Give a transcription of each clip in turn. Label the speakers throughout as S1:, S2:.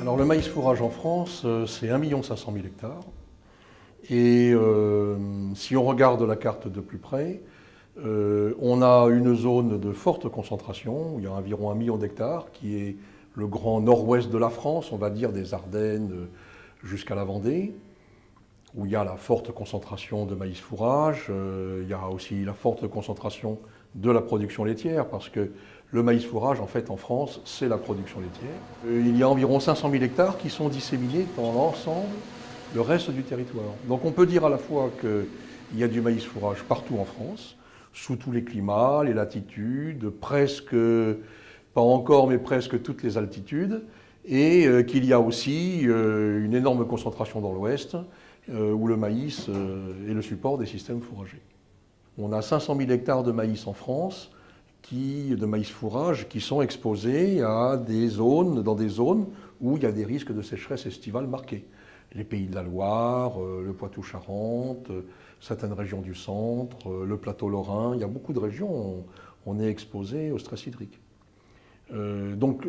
S1: Alors le maïs fourrage en France, c'est 1 500 000 hectares. Et si on regarde la carte de plus près, on a une zone de forte concentration, où il y a environ 1 million d'hectares, qui est le grand nord-ouest de la France, on va dire des Ardennes jusqu'à la Vendée, où il y a la forte concentration de maïs fourrage. Il y a aussi la forte concentration de la production laitière, parce que le maïs fourrage, en fait, en France, c'est la production laitière. Il y a environ 500 000 hectares qui sont disséminés dans l'ensemble, le reste du territoire. Donc on peut dire à la fois qu'il y a du maïs fourrage partout en France, sous tous les climats, les latitudes, presque, pas encore, mais presque toutes les altitudes, et qu'il y a aussi une énorme concentration dans l'ouest, où le maïs est le support des systèmes fourragers. On a 500 000 hectares de maïs en France, de maïs fourrage, qui sont exposés à dans des zones où il y a des risques de sécheresse estivale marqués. Les pays de la Loire, le Poitou-Charentes, certaines régions du centre, le plateau lorrain, il y a beaucoup de régions où on est exposé au stress hydrique. Donc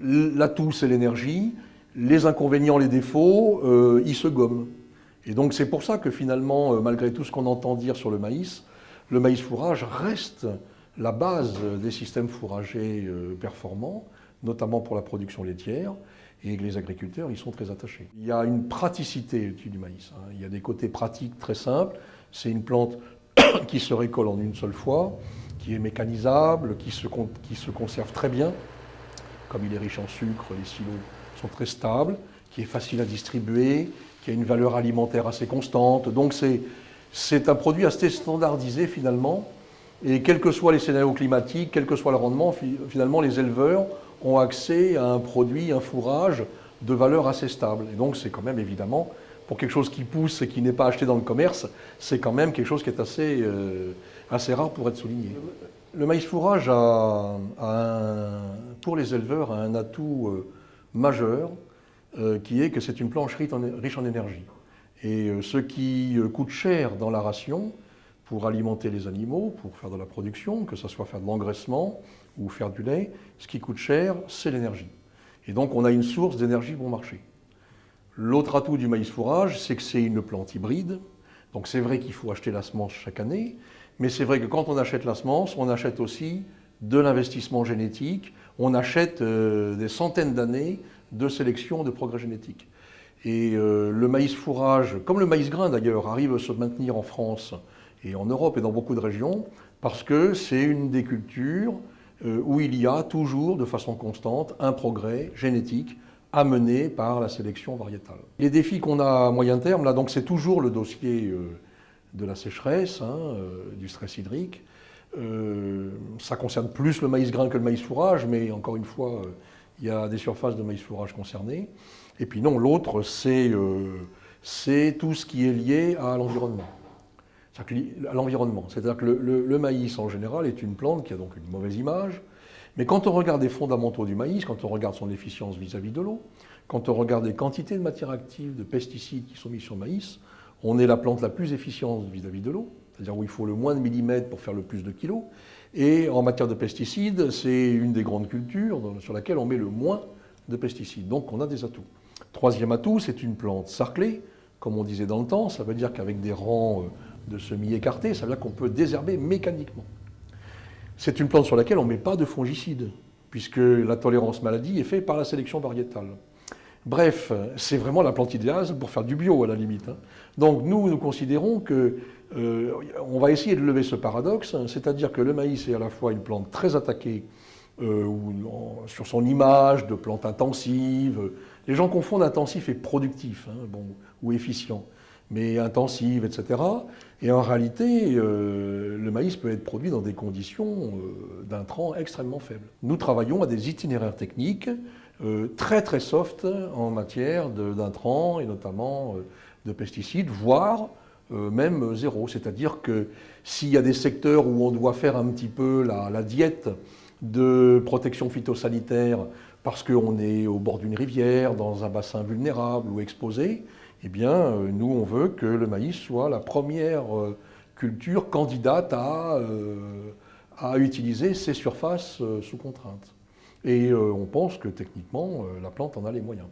S1: l'atout c'est l'énergie, les inconvénients, les défauts, ils se gomment. Et donc c'est pour ça que finalement, malgré tout ce qu'on entend dire sur le maïs fourrage reste la base des systèmes fourragers performants, notamment pour la production laitière, et que les agriculteurs y sont très attachés. Il y a une praticité du maïs. Il y a des côtés pratiques très simples. C'est une plante qui se récolte en une seule fois, qui est mécanisable, qui se conserve très bien. Comme il est riche en sucre, les silos sont très stables, qui est facile à distribuer, qui a une valeur alimentaire assez constante. Donc c'est un produit assez standardisé finalement. Et quels que soient les scénarios climatiques, quel que soit le rendement, finalement les éleveurs ont accès à un produit, un fourrage de valeur assez stable. Et donc c'est quand même évidemment, pour quelque chose qui pousse et qui n'est pas acheté dans le commerce, c'est quand même quelque chose qui est assez rare pour être souligné. Le maïs fourrage pour les éleveurs a un atout majeur, qui est que c'est une plante riche en énergie. Et ce qui coûte cher dans la ration, pour alimenter les animaux, pour faire de la production, que ce soit faire de l'engraissement ou faire du lait, ce qui coûte cher, c'est l'énergie. Et donc on a une source d'énergie bon marché. L'autre atout du maïs fourrage, c'est que c'est une plante hybride. Donc c'est vrai qu'il faut acheter la semence chaque année, mais c'est vrai que quand on achète la semence, on achète aussi de l'investissement génétique, on achète des centaines d'années de sélection, de progrès génétique. Et le maïs fourrage, comme le maïs grain d'ailleurs, arrive à se maintenir en France et en Europe et dans beaucoup de régions, parce que c'est une des cultures où il y a toujours, de façon constante, un progrès génétique amené par la sélection variétale. Les défis qu'on a à moyen terme, là, donc c'est toujours le dossier de la sécheresse, du stress hydrique. Ça concerne plus le maïs grain que le maïs fourrage, mais encore une fois, il y a des surfaces de maïs fourrage concernées. Et puis non, l'autre, c'est tout ce qui est lié à l'environnement. C'est-à-dire que le maïs en général est une plante qui a donc une mauvaise image, mais quand on regarde les fondamentaux du maïs, quand on regarde son efficience vis-à-vis de l'eau, quand on regarde les quantités de matières actives, de pesticides qui sont mis sur le maïs, on est la plante la plus efficiente vis-à-vis de l'eau, c'est-à-dire où il faut le moins de millimètres pour faire le plus de kilos, et en matière de pesticides, c'est une des grandes cultures sur laquelle on met le moins de pesticides, donc on a des atouts. Troisième atout, c'est une plante sarclée, comme on disait dans le temps, ça veut dire qu'avec des rangs de semis écartés, ça veut dire qu'on peut désherber mécaniquement. C'est une plante sur laquelle on ne met pas de fongicides, puisque la tolérance maladie est faite par la sélection variétale. Bref, c'est vraiment la plante idéale pour faire du bio à la limite. Donc nous considérons que on va essayer de lever ce paradoxe, c'est-à-dire que le maïs est à la fois une plante très attaquée sur son image de plante intensive. Les gens confondent intensif et productif, ou efficient, mais intensive, etc. Et en réalité, le maïs peut être produit dans des conditions d'intrants extrêmement faibles. Nous travaillons à des itinéraires techniques très très soft en matière d'intrants et notamment de pesticides, voire même zéro. C'est-à-dire que s'il y a des secteurs où on doit faire un petit peu la diète de protection phytosanitaire parce qu'on est au bord d'une rivière, dans un bassin vulnérable ou exposé, eh bien, nous, on veut que le maïs soit la première culture candidate à utiliser ces surfaces sous contrainte. Et on pense que techniquement, la plante en a les moyens.